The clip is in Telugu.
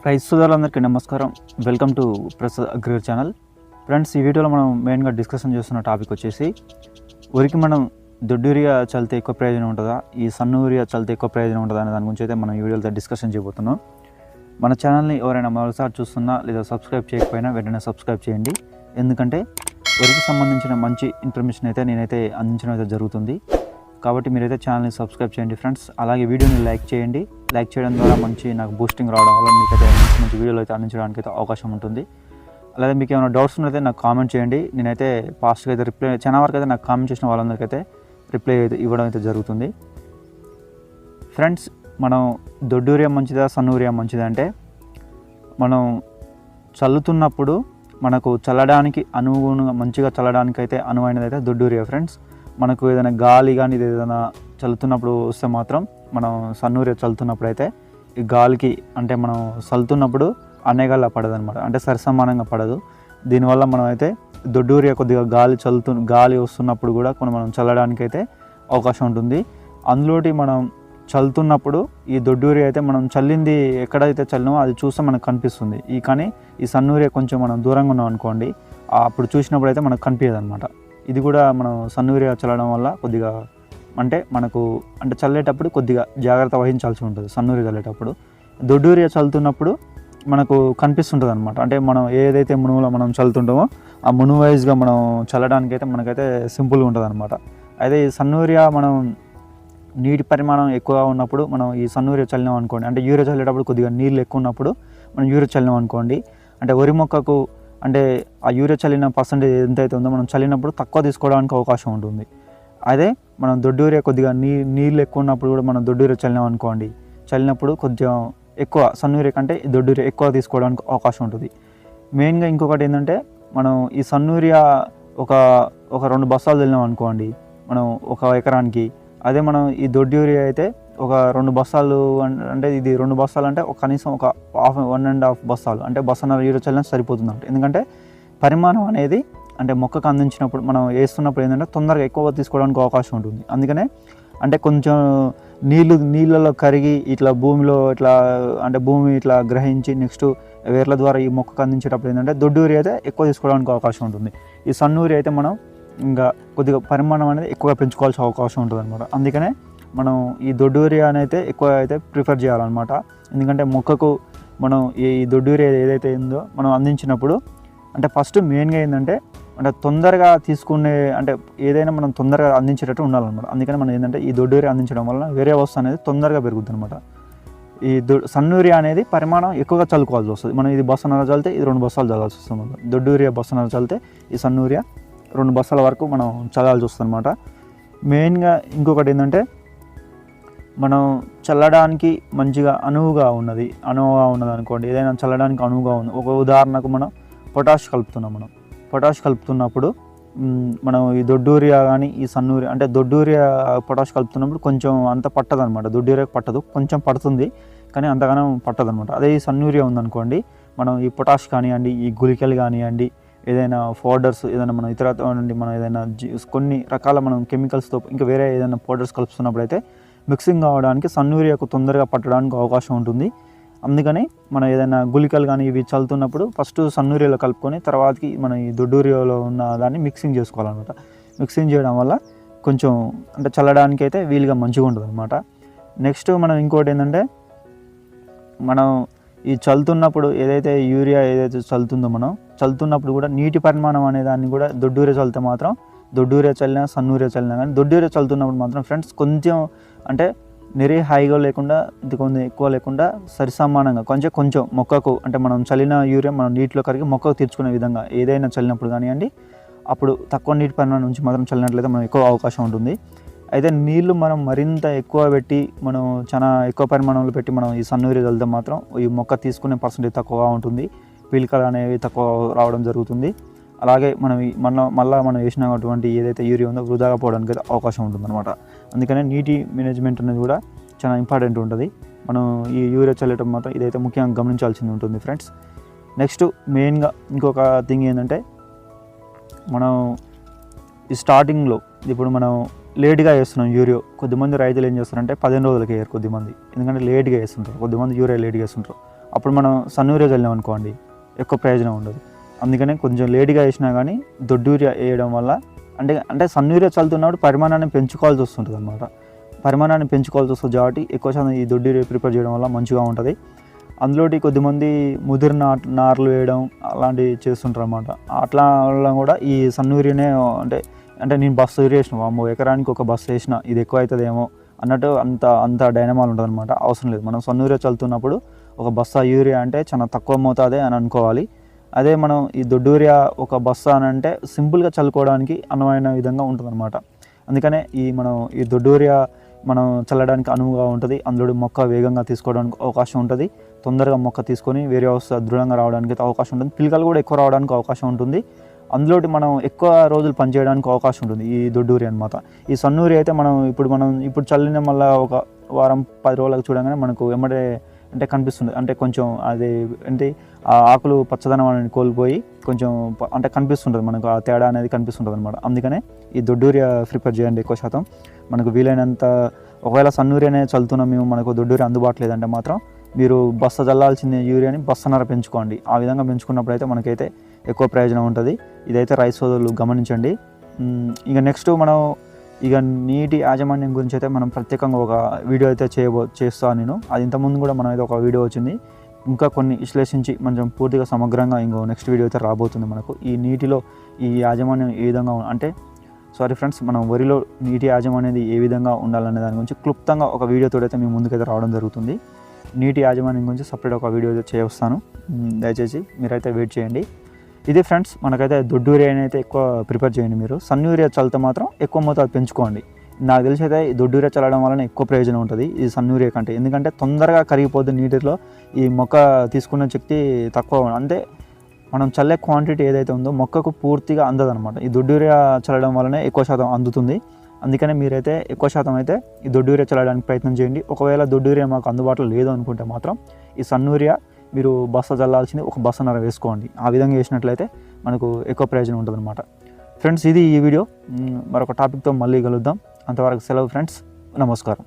రైతు సోదరులందరికీ నమస్కారం. Welcome to Prasad agri channel. Friends, ఈ వీడియోలో మనం మెయిన్గా డిస్కషన్ చేస్తున్న టాపిక్ వచ్చేసి వరికి మనం దొడ్డు యూరియా చల్లితే ఎక్కువ ప్రయోజనం ఉంటుందా, ఈ సన్న యూరియా చల్లితే ఎక్కువ ప్రయోజనం ఉంటుందా అనే దాని గురించి అయితే మనం ఈ వీడియోలో డిస్కషన్ చేయబోతున్నాం. మన ఛానల్ని ఎవరైనా మరోసారి చూస్తున్నా లేదా సబ్స్క్రైబ్ చేయకపోయినా వెంటనే సబ్స్క్రైబ్ చేయండి. ఎందుకంటే వరికి సంబంధించిన మంచి ఇన్ఫర్మేషన్ అయితే నేనైతే అందించడం అయితే జరుగుతుంది. కాబట్టి మీరైతే ఛానల్ని సబ్స్క్రైబ్ చేయండి ఫ్రెండ్స్. అలాగే వీడియోని లైక్ చేయండి. లైక్ చేయడం ద్వారా నాకు బూస్టింగ్ రావడం వల్ల మీకైతే మంచి వీడియోలు అయితే అందించడానికి అయితే అవకాశం ఉంటుంది. అలాగే మీకు ఏమైనా డౌట్స్ ఉన్నైతే నాకు కామెంట్ చేయండి. నేనైతే ఫాస్ట్గా అయితే రిప్లై చాలా వరకు అయితే నాకు కామెంట్ చేసిన వాళ్ళందరికైతే రిప్లై అయితే ఇవ్వడం అయితే జరుగుతుంది. ఫ్రెండ్స్, మనం దొడ్డు యూరియా మంచిదా సన్న యూరియా మంచిదా అంటే, మనం చల్లుతున్నప్పుడు మనకు చల్లడానికి అనుగుణంగా మంచిగా చల్లడానికి అయితే అనువైనది అయితే దొడ్డు యూరియా ఫ్రెండ్స్. మనకు ఏదైనా గాలి కానీ ఏదైనా చల్లుతున్నప్పుడు వస్తే మాత్రం మనం సన్న యూరియా చల్లుతున్నప్పుడు అయితే ఈ గాలికి అంటే మనం చల్లుతున్నప్పుడు అనేగాల పడదు అనమాట, అంటే సరిసమానంగా పడదు. దీనివల్ల మనం అయితే దొడ్డు యూరియా కొద్దిగా గాలి వస్తున్నప్పుడు కూడా మనం చల్లడానికి అయితే అవకాశం ఉంటుంది. అందులోటి మనం చల్లుతున్నప్పుడు ఈ దొడ్డు యూరియా అయితే మనం చల్లింది ఎక్కడైతే చల్లినామో అది చూస్తే మనకు కనిపిస్తుంది. కానీ ఈ సన్న యూరియా కొంచెం మనం దూరంగా ఉన్నాం అనుకోండి, అప్పుడు చూసినప్పుడు అయితే మనకు కనిపించదు అనమాట. ఇది కూడా మనం సన్న యూరియా చల్లడం వల్ల కొద్దిగా అంటే మనకు అంటే చల్లేటప్పుడు కొద్దిగా జాగ్రత్త వహించాల్సి ఉంటుంది. సన్న యూరియా చల్లేటప్పుడు దొడ్డు యూరియా చల్లుతున్నప్పుడు మనకు కనిపిస్తుంటుంది అనమాట. అంటే మనం ఏదైతే మునుగులో మనం చల్లుతుంటామో ఆ మునుగు వైజ్గా మనం చల్లడానికి అయితే మనకైతే సింపుల్గా ఉంటుంది అనమాట. అయితే ఈ సన్న యూరియా మనం నీటి పరిమాణం ఎక్కువగా ఉన్నప్పుడు మనం ఈ సన్న యూరియా చల్లినాం అనుకోండి, అంటే యూరియా చల్లేటప్పుడు కొద్దిగా నీళ్ళు ఎక్కువ ఉన్నప్పుడు మనం యూరియా చల్లినాం అనుకోండి, అంటే వరి మొక్కకు అంటే ఆ యూరియా చల్లిన పర్సెంటేజ్ ఎంతైతే ఉందో మనం చల్లినప్పుడు తక్కువ తీసుకోవడానికి అవకాశం ఉంటుంది. అదే మనం దొడ్డు యూరియా కొద్దిగా నీళ్ళు ఎక్కువ ఉన్నప్పుడు కూడా మనం దొడ్డు యూరియా చల్లినాం అనుకోండి, చల్లినప్పుడు కొంచెం ఎక్కువ సన్న యూరియా కంటే దొడ్డు యూరియా ఎక్కువ తీసుకోవడానికి అవకాశం ఉంటుంది. మెయిన్గా ఇంకొకటి ఏంటంటే, మనం ఈ సన్న యూరియా ఒక 2 బస్తాలు చల్లినాం అనుకోండి మనం ఒక ఎకరానికి, అదే మనం ఈ దొడ్డు యూరియా అయితే ఒక 2 బస్తాలు అంటే ఇది 2 బస్తాలు అంటే కనీసం ఒక 1.5 బస్తాలు అంటే బస్తాన్నర యూరియా చల్లినా సరిపోతుంది అంటే. ఎందుకంటే పరిమాణం అనేది అంటే మొక్కకు అందించినప్పుడు మనం వేస్తున్నప్పుడు ఏంటంటే తొందరగా ఎక్కువగా తీసుకోవడానికి అవకాశం ఉంటుంది. అందుకనే అంటే కొంచెం నీళ్ళలో కరిగి ఇట్లా భూమిలో ఇట్లా అంటే భూమి ఇట్లా గ్రహించి నెక్స్ట్ వేర్ల ద్వారా ఈ మొక్కకు అందించేటప్పుడు ఏంటంటే దొడ్డు యూరియా అయితే ఎక్కువ తీసుకోవడానికి అవకాశం ఉంటుంది. ఈ సన్న యూరియా అయితే మనం ఇంకా కొద్దిగా పరిమాణం అనేది ఎక్కువగా పెంచుకోవాల్సిన అవకాశం ఉంటుంది అనమాట. అందుకనే మనం ఈ దొడ్డు యూరియా అయితే ఎక్కువ అయితే ప్రిఫర్ చేయాలన్నమాట. ఎందుకంటే మొక్కకు మనం ఈ దొడ్డు యూరియా ఏదైతే ఉందో మనం అందించినప్పుడు అంటే ఫస్ట్ మెయిన్గా ఏంటంటే అంటే తొందరగా తీసుకునే అంటే ఏదైనా మనం తొందరగా అందించేటట్టు ఉండాలన్నమాట. అందుకని మనం ఏంటంటే ఈ దొడ్డు యూరియా అందించడం వల్ల వేరే వస్తువు అనేది తొందరగా పెరుగుతుంది అనమాట. ఈ సన్న యూరియా అనేది పరిమాణం ఎక్కువగా చల్లుకోవాల్సి వస్తుంది. మనం ఇది బస్తాన్నర చల్లితే ఇది 2 బస్తాలు చల్లాల్సి వస్తుంది. దొడ్డు యూరియా బస్తాన్నర చల్లితే ఈ సన్న యూరియా 2 బస్తాల వరకు మనం చల్లాల్సి వస్తుంది అనమాట. మెయిన్గా ఇంకొకటి ఏంటంటే, మనం చల్లడానికి మంచిగా అనువుగా ఉన్నది అనుకోండి, ఏదైనా చల్లడానికి అనువుగా ఉంది. ఒక ఉదాహరణకు మనం పొటాష్ కలుపుతున్నప్పుడు మనం ఈ దొడ్డు యూరియా కానీ ఈ సన్న యూరియా అంటే దొడ్డు యూరియా పొటాష్ కలుపుతున్నప్పుడు కొంచెం అంత పట్టదు అనమాట. దొడ్డు యూరియా పట్టదు, కొంచెం పడుతుంది కానీ అంతగానో పట్టదు అనమాట. అదే ఈ సన్న యూరియా ఉందనుకోండి, మనం ఈ పొటాష్ కానివ్వండి, ఈ గుళికలు కానివ్వండి, ఏదైనా పౌడర్స్ ఏదైనా మనం ఇతర నుండి మనం ఏదైనా కొన్ని రకాల మనం కెమికల్స్తో ఇంకా వేరే ఏదైనా పౌడర్స్ కలుపుతున్నప్పుడు అయితే మిక్సింగ్ కావడానికి సన్న యూరియాకు తొందరగా పట్టడానికి అవకాశం ఉంటుంది. అందుకని మనం ఏదైనా గుళికలు కానీ ఇవి చల్లుతున్నప్పుడు ఫస్ట్ సన్న యూరియాలో కలుపుకొని తర్వాతకి మనం ఈ దొడ్డు యూరియాలో ఉన్న దాన్ని మిక్సింగ్ చేసుకోవాలన్నమాట. మిక్సింగ్ చేయడం వల్ల కొంచెం అంటే చల్లడానికి అయితే వీలుగా మంచిగా ఉంటుంది అనమాట. నెక్స్ట్ మనం ఇంకోటి ఏంటంటే, మనం ఈ చల్లుతున్నప్పుడు ఏదైతే యూరియా చల్లుతుందో మనం చల్లుతున్నప్పుడు కూడా నీటి పరిమాణం అనే దాన్ని కూడా దొడ్డు యూరియా చల్లితే మాత్రం దొడ్డు యూరియా చల్లినా సన్న యూరియా చల్లినా కానీ దొడ్డు యూరియా చల్లుతున్నప్పుడు మాత్రం ఫ్రెండ్స్ కొంచెం అంటే నిరే హైగా లేకుండా ఇది కొంచెం ఎక్కువ లేకుండా సరిసమానంగా కొంచెం మొక్కకు అంటే మనం చల్లిన యూరియా మనం నీటిలో కరిగి మొక్కకు తీర్చుకునే విధంగా ఏదైనా చల్లినప్పుడు కానివ్వండి, అప్పుడు తక్కువ నీటి పరిమాణం నుంచి మాత్రం చల్లినట్లయితే మనం ఎక్కువ అవకాశం ఉంటుంది. అయితే నీళ్లు మనం మరింత ఎక్కువ పెట్టి మనం చాలా ఎక్కువ పరిమాణంలో పెట్టి మనం ఈ సన్న యూరియా చల్లితే మాత్రం ఈ మొక్క తీసుకునే పర్సెంటేజ్ తక్కువగా ఉంటుంది, పీలికలు అనేవి తక్కువ రావడం జరుగుతుంది. అలాగే మళ్ళీ మనం వేసినటువంటి ఏదైతే యూరియా ఉందో వృధాగా పోవడానికి అయితే అవకాశం ఉంటుంది అనమాట. అందుకనే నీటి మేనేజ్మెంట్ అనేది కూడా చాలా ఇంపార్టెంట్ ఉంటుంది. మనం ఈ యూరియా చల్లటం మాత్రం ఇదైతే ముఖ్యంగా గమనించాల్సింది ఉంటుంది ఫ్రెండ్స్. నెక్స్ట్ మెయిన్గా ఇంకొక థింగ్ ఏంటంటే, మనం ఈ స్టార్టింగ్లో ఇప్పుడు మనం లేట్గా వేస్తున్నాం యూరియా. కొద్దిమంది రైతులు ఏం చేస్తారంటే 15 రోజులకి వేయరు కొద్దిమంది, ఎందుకంటే లేట్గా వేస్తుంటారు. కొద్దిమంది యూరియా లేట్గా వేస్తుంటారు. ఆ అప్పుడు మనం సన్ యూరియా చల్లాం అనుకోండి ఎక్కువ ప్రయోజనం ఉండదు. అందుకనే కొంచెం లేట్గా వేసినా కానీ దొడ్డు యూరియా వేయడం వల్ల అంటే సన్ యూరియా చల్లుతున్నప్పుడు పరిమాణాన్ని పెంచుకోవాల్సి వస్తుంటుంది అనమాట. పరిమాణాన్ని పెంచుకోవాల్సి వస్తుంది కాబట్టి ఎక్కువ శాతం ఈ దొడ్డు యూరియా ప్రిపేర్ చేయడం వల్ల మంచిగా ఉంటుంది. అందులోటి కొద్దిమంది ముదిరిన నార్లు వేయడం అలాంటివి చేస్తుంటారు అనమాట. అట్లా వల్ల కూడా ఈ సన్ యూరియానే అంటే నేను బస్సు యూరియా వేసిన అమ్మో ఎకరానికి ఒక బస్సు వేసిన ఇది ఎక్కువ అవుతుందేమో అన్నట్టు అంత డైనమాల్ ఉంటుంది అనమాట. అవసరం లేదు. మనం సన్ యూరియా చల్లుతున్నప్పుడు ఒక బస్తా యూరియా అంటే చాలా తక్కువ మోతాదే అని అనుకోవాలి. అదే మనం ఈ దొడ్డు యూరియా ఒక బస్తా అని అంటే సింపుల్గా చల్లుకోవడానికి అనువైన విధంగా ఉంటుందన్నమాట. అందుకనే మనం ఈ దొడ్డు యూరియా మనం చల్లడానికి అనువుగా ఉంటుంది. అందులో మొక్క వేగంగా తీసుకోవడానికి అవకాశం ఉంటుంది. తొందరగా మొక్క తీసుకొని వేరే వ్యవస్థ దృఢంగా రావడానికి అవకాశం ఉంటుంది. పిలకలు కూడా ఎక్కువ రావడానికి అవకాశం ఉంటుంది. అందులోటి మనం ఎక్కువ రోజులు పనిచేయడానికి అవకాశం ఉంటుంది ఈ దొడ్డు యూరియా అనమాట. ఈ సన్ యూరియా అయితే మనం ఇప్పుడు చల్లిన మళ్ళీ ఒక వారం 10 రోజులకు చూడగానే మనకు ఎమ్మడే అంటే కనిపిస్తుంది. అంటే కొంచెం అది ఆ ఆకులు పచ్చదనం అనేది కోల్పోయి కొంచెం అంటే కనిపిస్తుంటుంది మనకు ఆ తేడా అనేది కనిపిస్తుంటుంది అనమాట. అందుకనే ఈ దొడ్డు యూరియా ప్రిపేర్ చేయండి ఎక్కువ శాతం. మనకు వీలైనంత ఒకవేళ సన్ యూరియానే చల్లుతున్నాం మేము మనకు దొడ్డు యూరియా అందుబాటులో లేదంటే మాత్రం మీరు బస్తా చల్లాల్సిన యూరియాని బస్తన్నర పెంచుకోండి. ఆ విధంగా పెంచుకున్నప్పుడు అయితే మనకైతే ఎక్కువ ప్రయోజనం ఉంటుంది. ఇదైతే రైతు సోదరులు గమనించండి. ఇక నెక్స్ట్ మనం నీటి యాజమాన్యం గురించి అయితే మనం ప్రత్యేకంగా ఒక వీడియో అయితే చేస్తాను నేను. అది ఇంతకుముందు కూడా మనం అయితే ఒక వీడియో వచ్చింది. ఇంకా కొన్ని విశ్లేషించి కొంచెం పూర్తిగా సమగ్రంగా నెక్స్ట్ వీడియో అయితే రాబోతుంది మనకు. ఈ నీటిలో ఈ యాజమాన్యం ఏ విధంగా మనం వరిలో నీటి యాజమాన్యం ఏ విధంగా ఉండాలనే దాని గురించి క్లుప్తంగా ఒక వీడియోతో అయితే మీ ముందుకైతే రావడం జరుగుతుంది. నీటి యాజమాన్యం గురించి సపరేట్ ఒక వీడియో అయితే చేస్తాను. దయచేసి మీరైతే వెయిట్ చేయండి. ఇది ఫ్రెండ్స్ మనకైతే దొడ్డు యూరియా అయితే ఎక్కువ ప్రిపేర్ చేయండి. మీరు సన్ యూరియా చల్లితే మాత్రం ఎక్కువ మోతాదు పెంచుకోండి. నాకు తెలిసి అయితే ఈ దొడ్డు యూరియా చల్లడం వలన ఎక్కువ ప్రయోజనం ఉంటుంది ఈ సన్ యూరియా కంటే. ఎందుకంటే తొందరగా కరిగిపోద్ది నీటిలో. ఈ మొక్క తీసుకున్న శక్తి తక్కువ అంటే మనం చల్లే క్వాంటిటీ ఏదైతే ఉందో మొక్కకు పూర్తిగా అందదనమాట. ఈ దొడ్డు యూరియా చల్లడం వల్లనే ఎక్కువ శాతం అందుతుంది. అందుకనే మీరైతే ఎక్కువ శాతం అయితే ఈ దొడ్డు యూరియా చల్లడానికి ప్రయత్నం చేయండి. ఒకవేళ దొడ్డు యూరియా మాకు అందుబాటులో లేదు అనుకుంటే మాత్రం ఈ సన్ యూరియా మీరు బస్తా చల్లాల్సింది ఒక బస్తన్నర వేసుకోండి. ఆ విధంగా వేసినట్లయితే మనకు ఎక్కువ ప్రయోజనం ఉంటుంది అనమాట. ఫ్రెండ్స్ ఇది ఈ వీడియో. మరొక టాపిక్తో మళ్ళీ కలుద్దాం. అంతవరకు సెలవు ఫ్రెండ్స్. నమస్కారం.